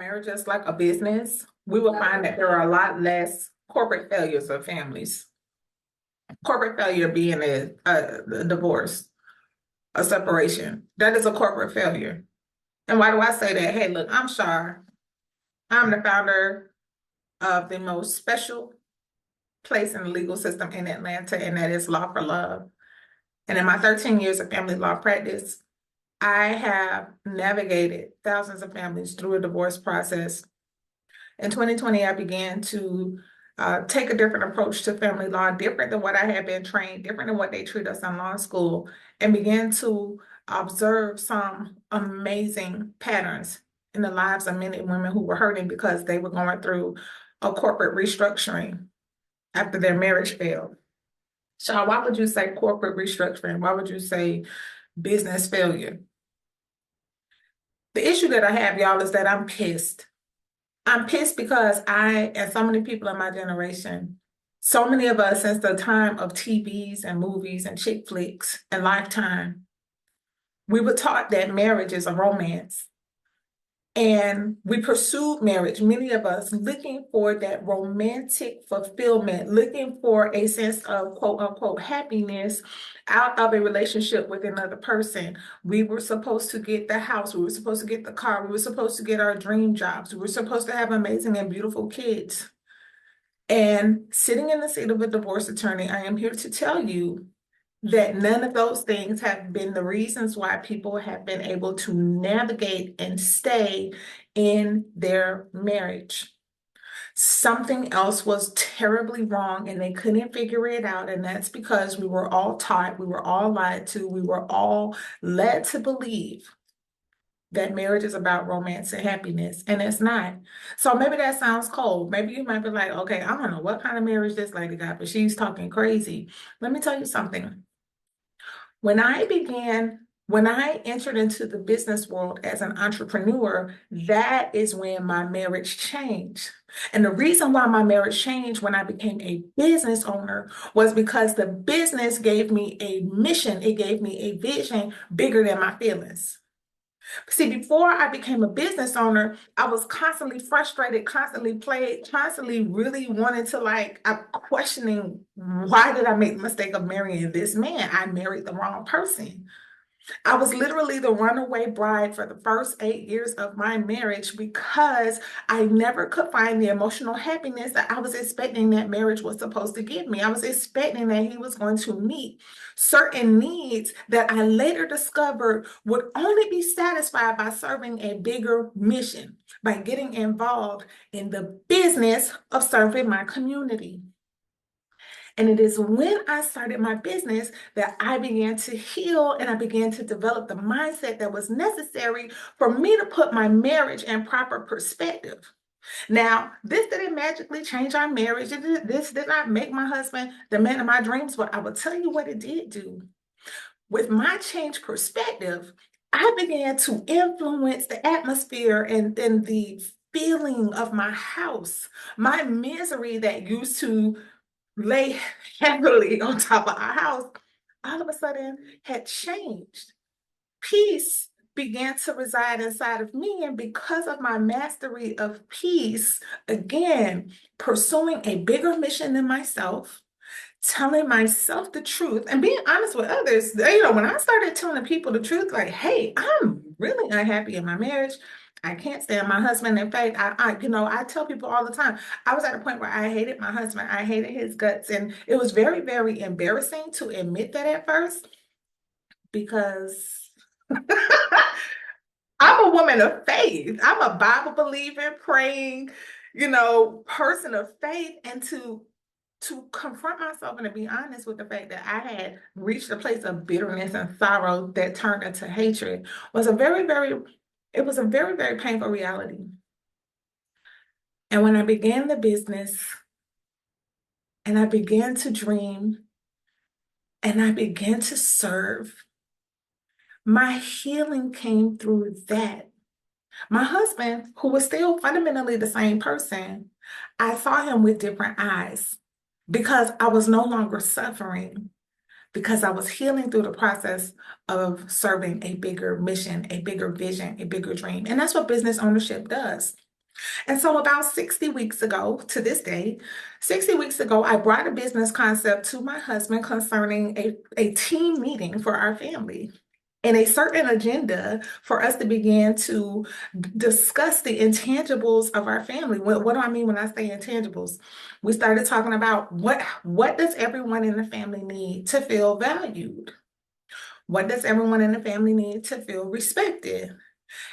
marriages like a business, we will find that there are a lot less corporate failures of families. Corporate failure being a divorce, a separation. That is a corporate failure. And why do I say that? Hey, look, I'm Shar. I'm the founder of the most special place in the legal system in Atlanta, and that is Law for Love. And in my 13 years of family law practice, I have navigated thousands of families through a divorce process. In 2020, I began to take a different approach to family law, different than what I had been trained, different than what they treat us in law school, and began to observe some amazing patterns in the lives of men and women who were hurting because they were going through a corporate restructuring after their marriage failed. Shaw, why would you say corporate restructuring? Why would you say business failure? The issue that I have, y'all, is that I'm pissed. I'm pissed because I, and so many people in my generation, so many of us since the time of TVs and movies and chick flicks and Lifetime, we were taught that marriage is a romance. And we pursued marriage, many of us looking for that romantic fulfillment, looking for a sense of quote unquote happiness out of a relationship with another person. We were supposed to get the house, we were supposed to get the car, we were supposed to get our dream jobs, we were supposed to have amazing and beautiful kids. And sitting in the seat of a divorce attorney, I am here to tell you that none of those things have been the reasons why people have been able to navigate and stay in their marriage. Something else was terribly wrong and they couldn't figure it out. And that's because we were all taught, we were all lied to, we were all led to believe that marriage is about romance and happiness, and it's not. So maybe that sounds cold. Maybe you might be like, okay, I don't know what kind of marriage this lady got, but she's talking crazy. Let me tell you something. When I entered into the business world as an entrepreneur, that is when my marriage changed. And the reason why my marriage changed when I became a business owner was because the business gave me a mission, it gave me a vision bigger than my feelings. See, before I became a business owner, I was constantly frustrated, constantly played, constantly really wanted to I'm questioning, why did I make the mistake of marrying this man? I married the wrong person. I was literally the runaway bride for the first 8 years of my marriage because I never could find the emotional happiness that I was expecting that marriage was supposed to give me. I was expecting that he was going to meet certain needs that I later discovered would only be satisfied by serving a bigger mission, by getting involved in the business of serving my community. And it is when I started my business that I began to heal and I began to develop the mindset that was necessary for me to put my marriage in proper perspective. Now, this didn't magically change our marriage. This did not make my husband the man of my dreams, but I will tell you what it did do. With my changed perspective, I began to influence the atmosphere and then the feeling of my house. My misery that used to lay heavily on top of our house, all of a sudden had changed. Peace began to reside inside of me. And because of my mastery of peace, again, pursuing a bigger mission than myself, telling myself the truth and being honest with others. When I started telling people the truth, like, hey, I'm really unhappy in my marriage. I can't stand my husband. In fact, I tell people all the time, I was at a point where I hated my husband. I hated his guts. And it was very, very embarrassing to admit that at first because I'm a woman of faith. I'm a Bible believing, praying, person of faith. And to confront myself and to be honest with the fact that I had reached a place of bitterness and sorrow that turned into hatred was a very, very painful reality. And when I began the business and I began to dream and I began to serve, my healing came through that. My husband, who was still fundamentally the same person, I saw him with different eyes because I was no longer suffering, because I was healing through the process of serving a bigger mission, a bigger vision, a bigger dream. And that's what business ownership does. And so about 60 weeks ago, to this day, 60 weeks ago, I brought a business concept to my husband concerning a team meeting for our family and a certain agenda for us to begin to discuss the intangibles of our family. What do I mean when I say intangibles? We started talking about what does everyone in the family need to feel valued? What does everyone in the family need to feel respected?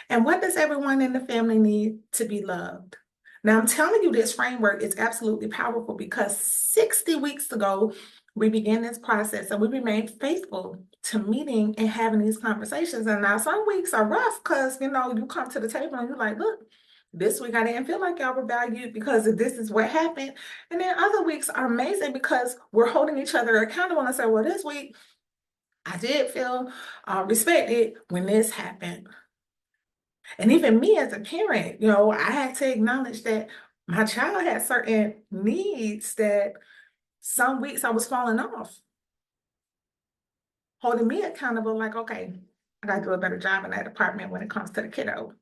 And what does everyone in the family need to be loved? Now, I'm telling you, this framework is absolutely powerful because 60 weeks ago, we began this process and we remained faithful to meeting and having these conversations. And now some weeks are rough because, you come to the table and you're like, look, this week I didn't feel like y'all were valued because this is what happened. And then other weeks are amazing because we're holding each other accountable and say, well, this week I did feel respected when this happened. And even me as a parent, I had to acknowledge that my child had certain needs that some weeks I was falling off, holding me accountable, like, okay, I got to do a better job in that department when it comes to the kiddo.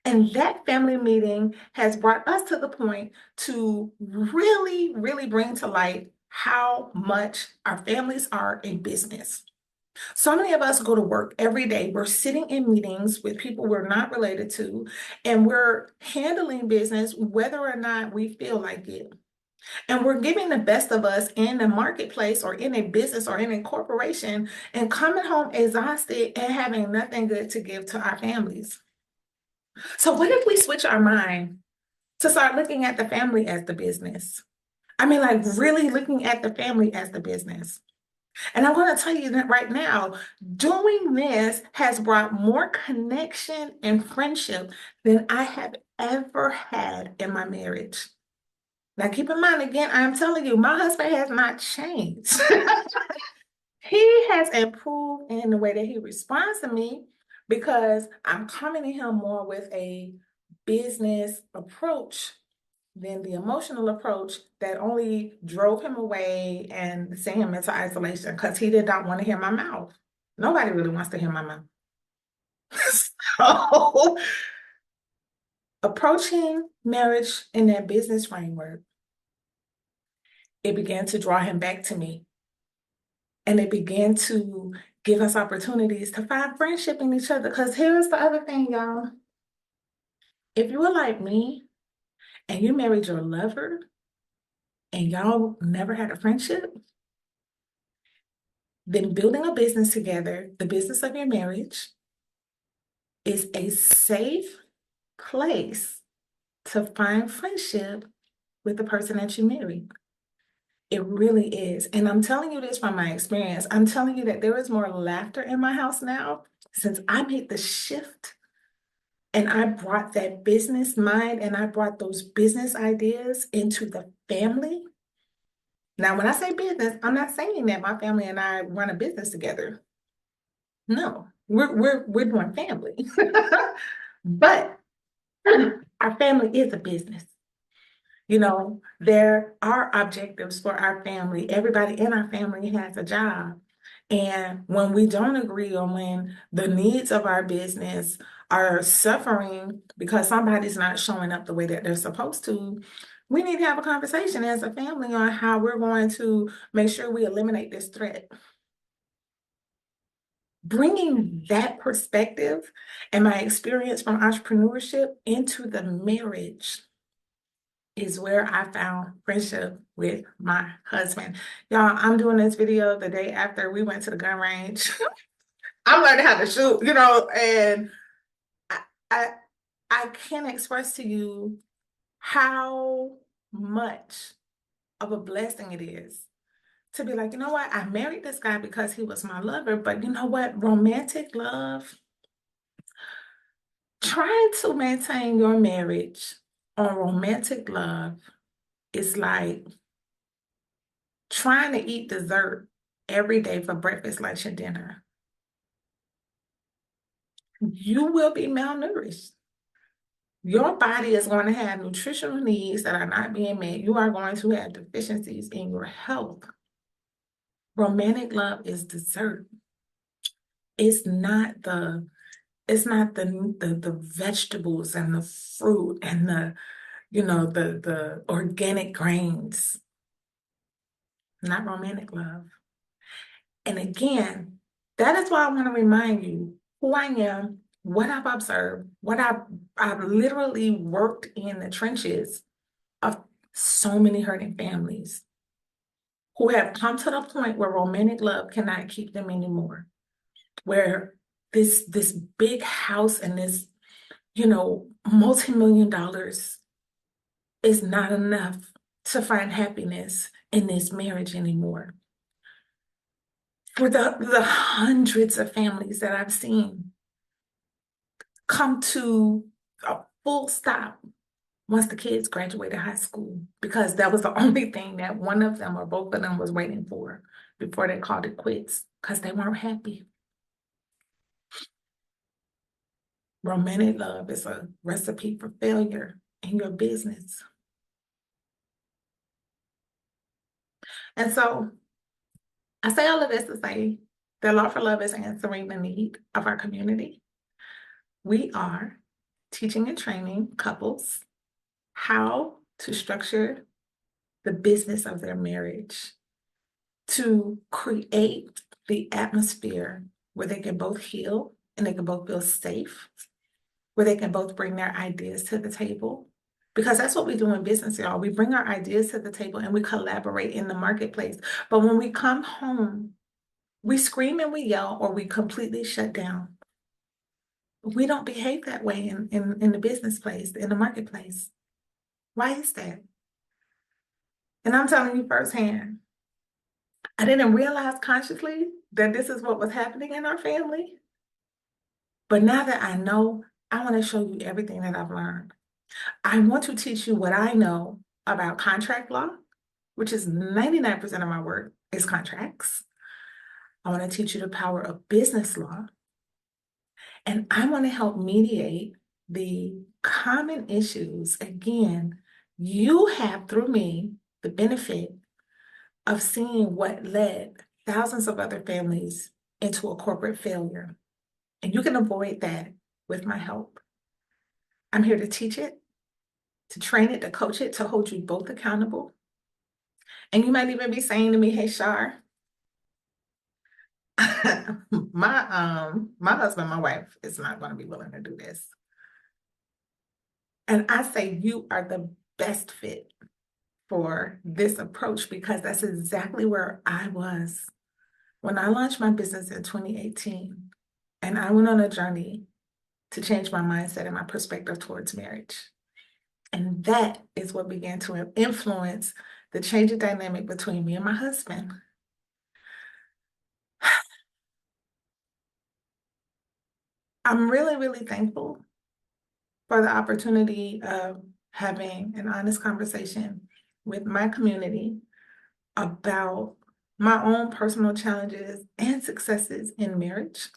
And that family meeting has brought us to the point to really, really bring to light how much our families are a business. So many of us go to work every day. We're sitting in meetings with people we're not related to, and we're handling business whether or not we feel like it. And we're giving the best of us in the marketplace or in a business or in a corporation and coming home exhausted and having nothing good to give to our families. So, what if we switch our mind to start looking at the family as the business? I mean, like really looking at the family as the business. And I want to tell you that right now, doing this has brought more connection and friendship than I have ever had in my marriage. Now, keep in mind, again, I'm telling you, my husband has not changed. He has improved in the way that he responds to me because I'm coming to him more with a business approach than the emotional approach that only drove him away and sent him into isolation because he did not want to hear my mouth. Nobody really wants to hear my mouth. So, approaching marriage in that business framework, it began to draw him back to me. And it began to give us opportunities to find friendship in each other. Because here's the other thing, y'all. If you were like me and you married your lover and y'all never had a friendship, then building a business together, the business of your marriage, is a safe place to find friendship with the person that you marry. It really is. And I'm telling you this from my experience. I'm telling you that there is more laughter in my house now since I made the shift and I brought that business mind and I brought those business ideas into the family. Now, when I say business, I'm not saying that my family and I run a business together. No, we're doing family. But our family is a business. There are objectives for our family. Everybody in our family has a job. And when we don't agree on when the needs of our business are suffering because somebody's not showing up the way that they're supposed to, we need to have a conversation as a family on how we're going to make sure we eliminate this threat. Bringing that perspective and my experience from entrepreneurship into the marriage is where I found friendship with my husband. Y'all, I'm doing this video the day after we went to the gun range. I'm learning how to shoot, and I, I I can't express to you how much of a blessing it is to be like, you know what? I married this guy because he was my lover, but you know what? Romantic love, trying to maintain your marriage on romantic love is like trying to eat dessert every day for breakfast, lunch, and dinner. You will be malnourished. Your body is going to have nutritional needs that are not being met. You are going to have deficiencies in your health. Romantic love is dessert. It's not It's not the vegetables and the fruit and the organic grains, not romantic love. And again, that is why I want to remind you who I am, what I've observed, I've literally worked in the trenches of so many hurting families who have come to the point where romantic love cannot keep them anymore, where this big house and this, multi-million dollars is not enough to find happiness in this marriage anymore. For the hundreds of families that I've seen come to a full stop once the kids graduated high school, because that was the only thing that one of them or both of them was waiting for before they called it quits, because they weren't happy. Romantic love is a recipe for failure in your business. And so I say all of this to say that Law for Love is answering the need of our community. We are teaching and training couples how to structure the business of their marriage, to create the atmosphere where they can both heal and they can both feel safe, where they can both bring their ideas to the table. Because that's what we do in business, y'all. We bring our ideas to the table and we collaborate in the marketplace. But when we come home, we scream and we yell, or we completely shut down. We don't behave that way in the business place, in the marketplace. Why is that? And I'm telling you firsthand, I didn't realize consciously that this is what was happening in our family. But now that I know, I want to show you everything that I've learned. I want to teach you what I know about contract law, which is 99% of my work is contracts. I want to teach you the power of business law. And I want to help mediate the common issues. Again, you have, through me, the benefit of seeing what led thousands of other families into a corporate failure. And you can avoid that with my help. I'm here to teach it, to train it, to coach it, to hold you both accountable. And you might even be saying to me, hey, Shar, my husband, my wife is not going to be willing to do this. And I say you are the best fit for this approach, because that's exactly where I was when I launched my business in 2018. And I went on a journey to change my mindset and my perspective towards marriage. And that is what began to influence the change of dynamic between me and my husband. I'm really, really thankful for the opportunity of having an honest conversation with my community about my own personal challenges and successes in marriage.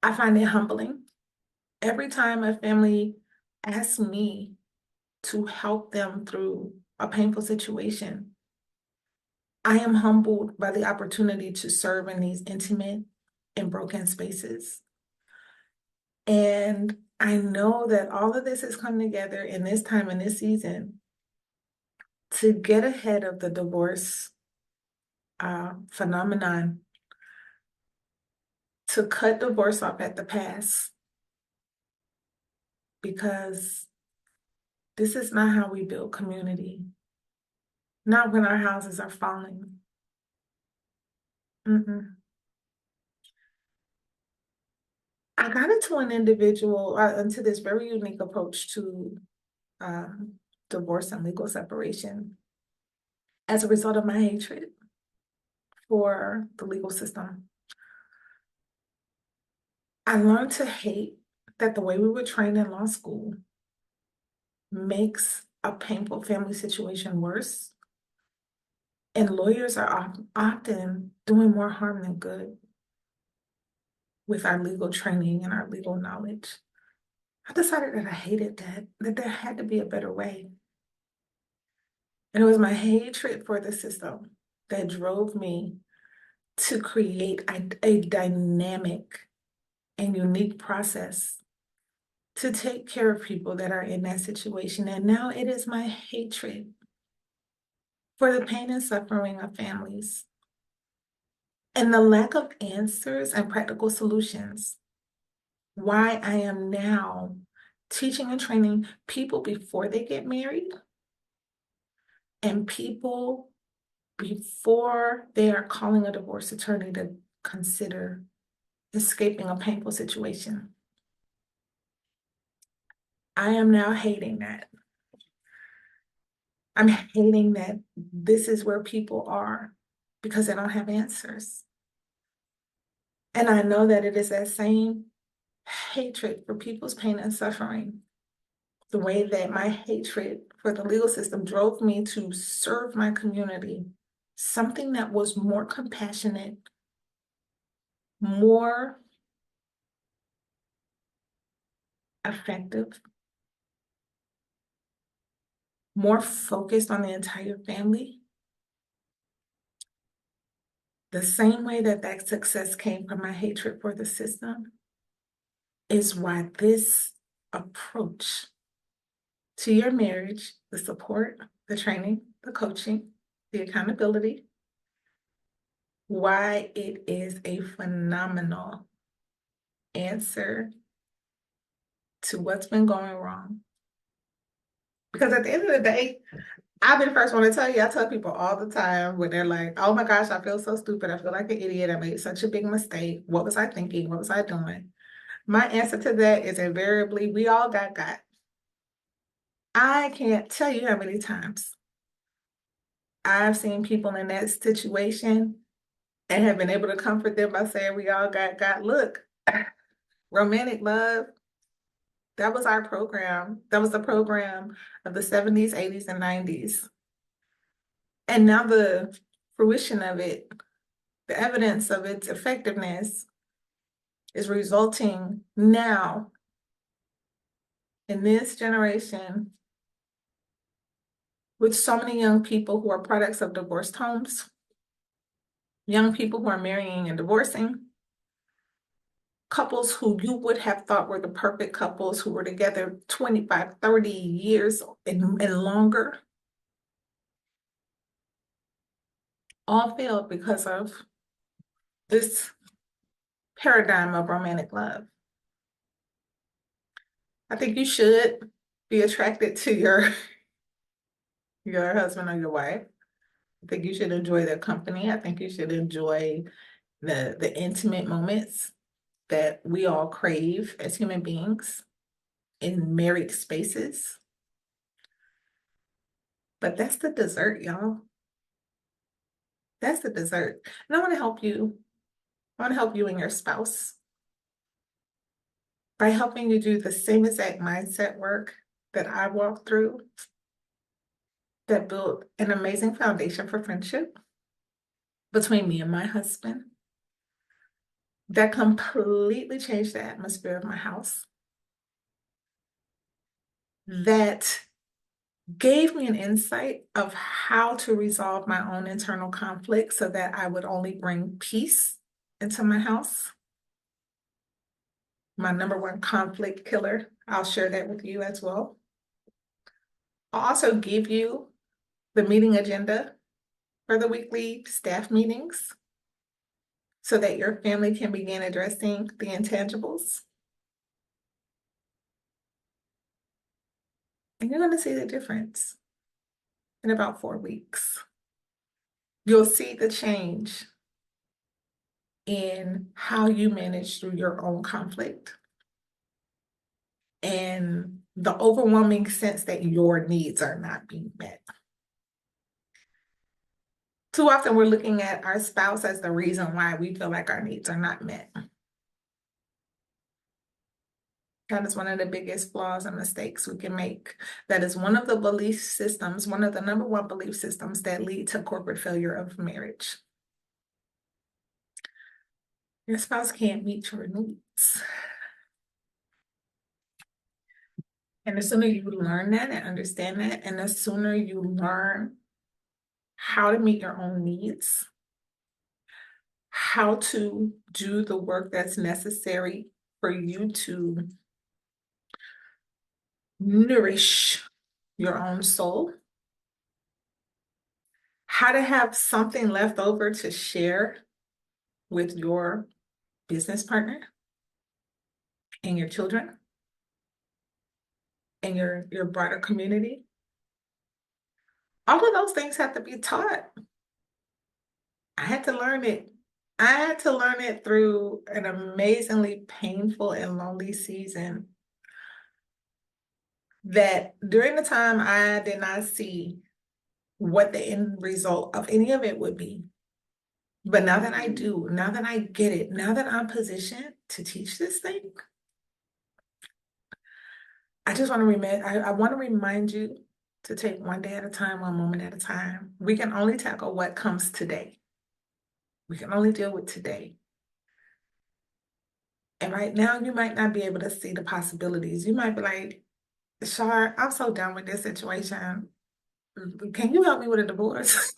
I find it humbling every time a family asks me to help them through a painful situation. I am humbled by the opportunity to serve in these intimate and broken spaces. And I know that all of this has come together in this time, in this season, to get ahead of the divorce phenomenon, to cut divorce off at the pass, because this is not how we build community, not when our houses are falling. Mm-mm. I got into this very unique approach to divorce and legal separation as a result of my hatred for the legal system. I learned to hate that the way we were trained in law school makes a painful family situation worse. And lawyers are often doing more harm than good with our legal training and our legal knowledge. I decided that I hated that there had to be a better way. And it was my hatred for the system that drove me to create a dynamic and unique process to take care of people that are in that situation. And now it is my hatred for the pain and suffering of families and the lack of answers and practical solutions. Why I am now teaching and training people before they get married and people before they are calling a divorce attorney to consider escaping a painful situation. I am now hating that. I'm hating that this is where people are because they don't have answers. And I know that it is that same hatred for people's pain and suffering, the way that my hatred for the legal system drove me to serve my community, something that was more compassionate, more effective, more focused on the entire family. The same way that that success came from my hatred for the system is why this approach to your marriage, the support, the training, the coaching, the accountability, why it is a phenomenal answer to what's been going wrong. Because at the end of the day, I've been the first one to tell you, I tell people all the time when they're like, oh my gosh, I feel so stupid. I feel like an idiot. I made such a big mistake. What was I thinking? What was I doing? My answer to that is invariably, we all got. I can't tell you how many times I've seen people in that situation and have been able to comfort them by saying, we all got. Look, romantic love, that was our program. That was the program of the 70s, 80s, and 90s. And now the fruition of it, the evidence of its effectiveness is resulting now in this generation with so many young people who are products of divorced homes, young people who are marrying and divorcing, couples who you would have thought were the perfect couples who were together 25, 30 years and longer, all failed because of this paradigm of romantic love. I think you should be attracted to your husband or your wife. I think you should enjoy their company. I think you should enjoy the intimate moments that we all crave as human beings in married spaces. But that's the dessert, y'all. That's the dessert. And I want to help you. I want to help you and your spouse by helping you do the same exact mindset work that I walked through that built an amazing foundation for friendship between me and my husband that completely changed the atmosphere of my house, that gave me an insight of how to resolve my own internal conflict so that I would only bring peace into my house. My number one conflict killer, I'll share that with you as well. I'll also give you the meeting agenda for the weekly staff meetings so that your family can begin addressing the intangibles. And you're going to see the difference in about 4 weeks. You'll see the change in how you manage through your own conflict and the overwhelming sense that your needs are not being met. Too often we're looking at our spouse as the reason why we feel like our needs are not met. That is one of the biggest flaws and mistakes we can make. That is one of the belief systems, one of the number one belief systems that lead to corporate failure of marriage. Your spouse can't meet your needs. And the sooner you learn that and understand that, and the sooner you learn how to meet your own needs, how to do the work that's necessary for you to nourish your own soul, how to have something left over to share with your business partner and your children and your broader community. All of those things have to be taught. I had to learn it. I had to learn it through an amazingly painful and lonely season that during the time I did not see what the end result of any of it would be. But now that I do, now that I get it, now that I'm positioned to teach this thing, I just want to I want to remind you to take one day at a time, one moment at a time. We can only tackle what comes today. We can only deal with today. And right now, you might not be able to see the possibilities. You might be like, Shar, I'm so done with this situation. Can you help me with a divorce?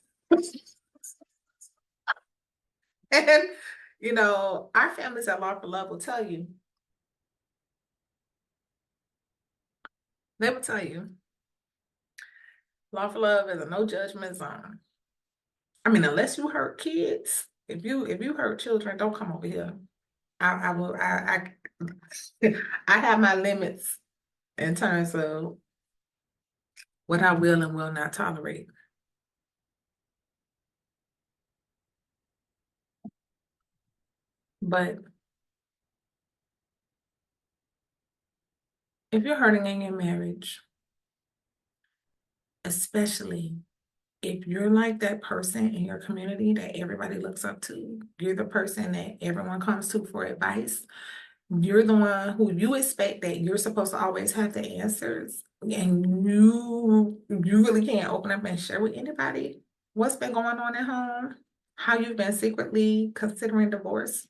And, our families at Law for Love will tell you, they will tell you, Law for Love is a no judgment zone. I mean, unless you hurt kids, if you hurt children, don't come over here. I will I have my limits in terms of what I will and will not tolerate. But if you're hurting in your marriage, especially if you're like that person in your community that everybody looks up to, you're the person that everyone comes to for advice, you're the one who you expect that you're supposed to always have the answers, and you really can't open up and share with anybody what's been going on at home, how you've been secretly considering divorce,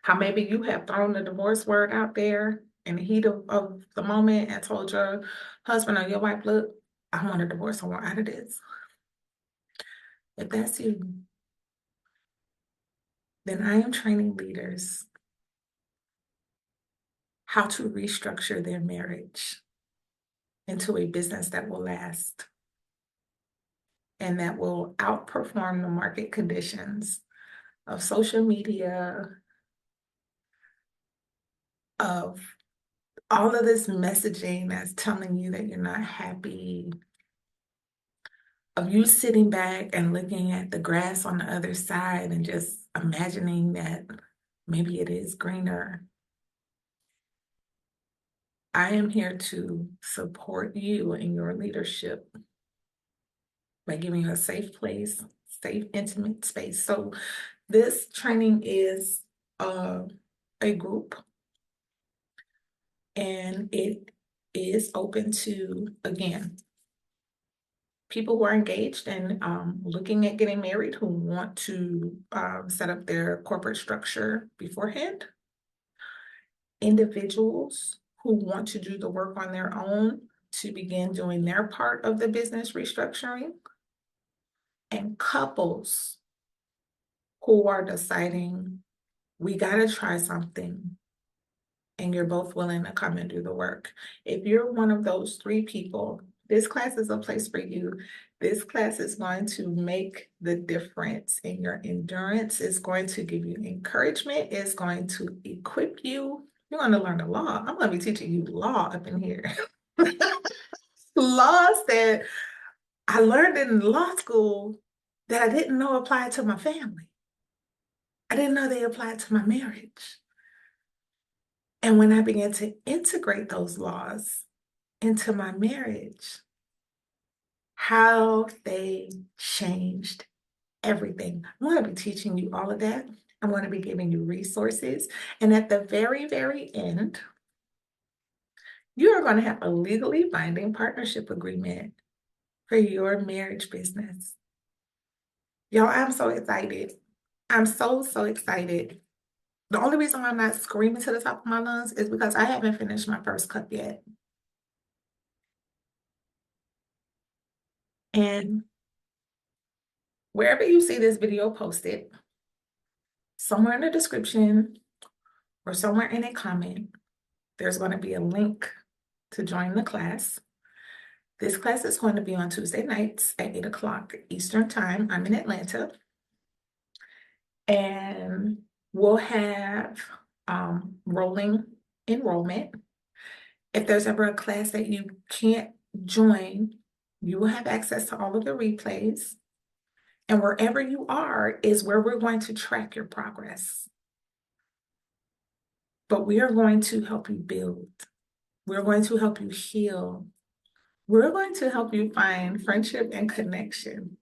how maybe you have thrown the divorce word out there in the heat of the moment and told your husband or your wife, look, I want a divorce, I want out of this. If that's you, then I am training leaders how to restructure their marriage into a business that will last and that will outperform the market conditions of social media, of all of this messaging that's telling you that you're not happy, of you sitting back and looking at the grass on the other side and just imagining that maybe it is greener. I am here to support you in your leadership by giving you a safe place, safe, intimate space. So this training is a group, and it is open to, again, people who are engaged and looking at getting married, who want to set up their corporate structure beforehand, individuals who want to do the work on their own to begin doing their part of the business restructuring, and couples who are deciding, we got to try something, and you're both willing to come and do the work. If you're one of those three people, this class is a place for you. This class is going to make the difference in your endurance. It's going to give you encouragement. It's going to equip you. You're going to learn the law. I'm going to be teaching you law up in here. Laws that I learned in law school that I didn't know applied to my family. I didn't know they applied to my marriage. And when I began to integrate those laws into my marriage, how they changed everything. I'm going to be teaching you all of that. I'm going to be giving you resources. And at the very, very end, you are going to have a legally binding partnership agreement for your marriage business. Y'all, I'm so excited. I'm so, so excited. The only reason why I'm not screaming to the top of my lungs is because I haven't finished my first cup yet. And wherever you see this video posted, somewhere in the description or somewhere in a comment, there's going to be a link to join the class. This class is going to be on Tuesday nights at 8 o'clock Eastern Time. I'm in Atlanta. And we'll have rolling enrollment. If there's ever a class that you can't join, you will have access to all of the replays. And wherever you are is where we're going to track your progress. But we are going to help you build. We're going to help you heal. We're going to help you find friendship and connection.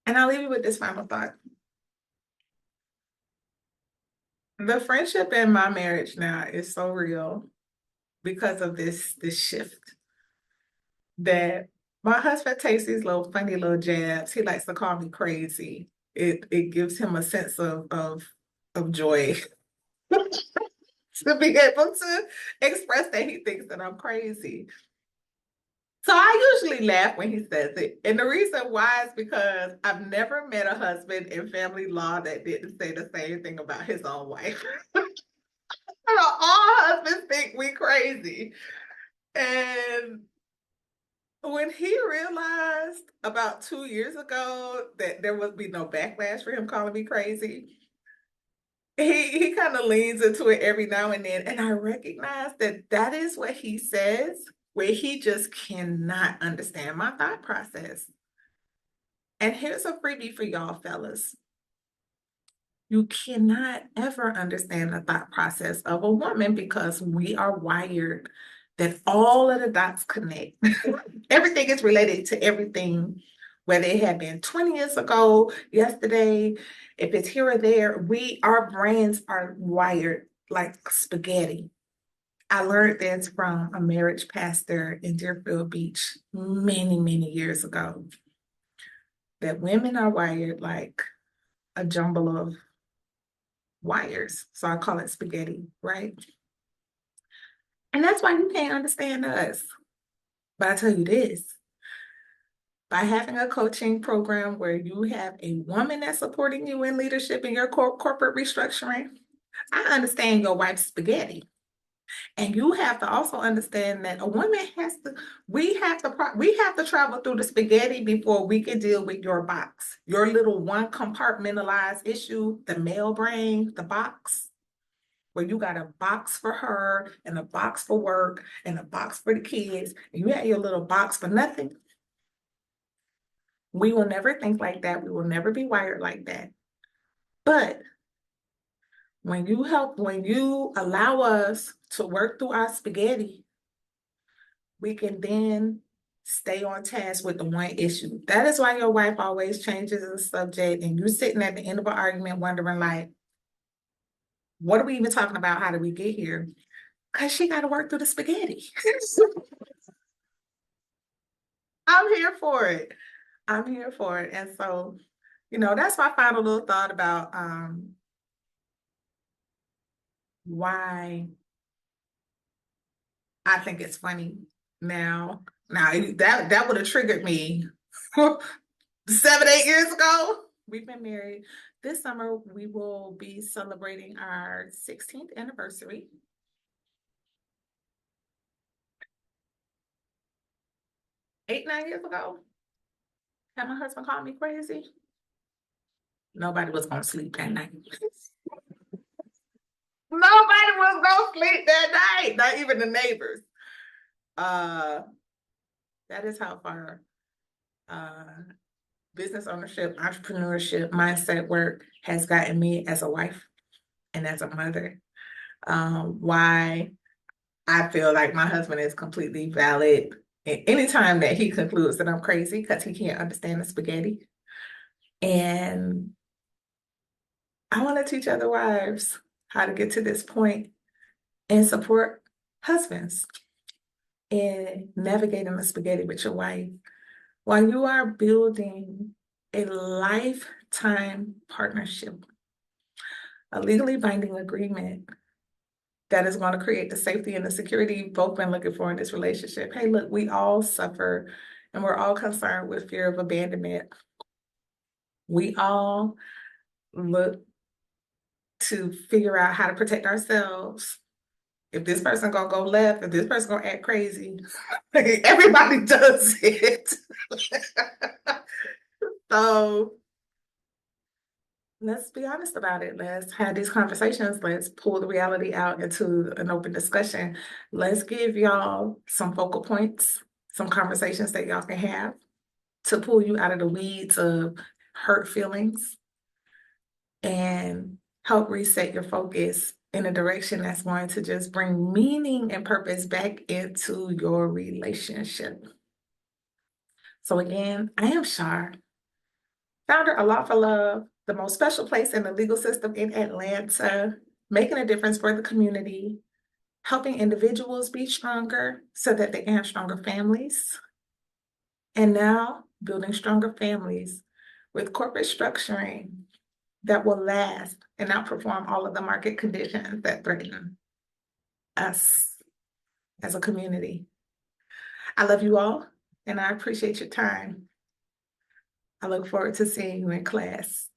And I'll leave you with this final thought. The friendship in my marriage now is so real because of this shift that my husband takes these little funny little jabs. He likes to call me crazy. It gives him a sense of joy to be able to express that he thinks that I'm crazy. So I usually laugh when he says it. And the reason why is because I've never met a husband in family law that didn't say the same thing about his own wife. All husbands think we crazy. And when he realized about 2 years ago that there would be no backlash for him calling me crazy, he kind of leans into it every now and then. And I recognize that that is what he says, where he just cannot understand my thought process. And here's a freebie for y'all, fellas. You cannot ever understand the thought process of a woman because we are wired that all of the dots connect. Everything is related to everything, whether it had been 20 years ago, yesterday, if it's here or there, our brains are wired like spaghetti. I learned this from a marriage pastor in Deerfield Beach many, many years ago, that women are wired like a jumble of wires. So I call it spaghetti, right? And that's why you can't understand us. But I tell you this, by having a coaching program where you have a woman that's supporting you in leadership in your corporate restructuring, I understand your wife's spaghetti. And you have to also understand that a woman we have to travel through the spaghetti before we can deal with your box, your little one compartmentalized issue, the male brain, the box, where you got a box for her and a box for work and a box for the kids, and you have your little box for nothing. We will never think like that. We will never be wired like that. But when you allow us to work through our spaghetti, we can then stay on task with the one issue. That is why your wife always changes the subject and you're sitting at the end of an argument wondering like, what are we even talking about? How did we get here? Because she got to work through the spaghetti. I'm here for it. I'm here for it. And so, that's my final little thought about why I think it's funny now. Now that would have triggered me 7, 8 years ago. We've been married. This summer we will be celebrating our 16th anniversary. 8, 9 years ago, had my husband call me crazy. Nobody was gonna sleep that night. Nobody was gonna sleep that night, not even the neighbors. That is how far business ownership, entrepreneurship, mindset work has gotten me as a wife and as a mother. Why I feel like my husband is completely valid anytime that he concludes that I'm crazy because he can't understand the spaghetti. And I want to teach other wives how to get to this point and support husbands in navigating the spaghetti with your wife while you are building a lifetime partnership, a legally binding agreement that is going to create the safety and the security you've both been looking for in this relationship. Hey, look, we all suffer and we're all concerned with fear of abandonment. We all look to figure out how to protect ourselves. If this person gonna go left, if this person gonna act crazy, everybody does it. So let's be honest about it. Let's have these conversations. Let's pull the reality out into an open discussion. Let's give y'all some focal points, some conversations that y'all can have to pull you out of the weeds of hurt feelings and help reset your focus in a direction that's going to just bring meaning and purpose back into your relationship. So again, I am Shar, founder of Law for Love, the most special place in the legal system in Atlanta, making a difference for the community, helping individuals be stronger so that they can have stronger families, and now building stronger families with corporate structuring that will last and outperform all of the market conditions that threaten us as a community. I love you all, and I appreciate your time. I look forward to seeing you in class.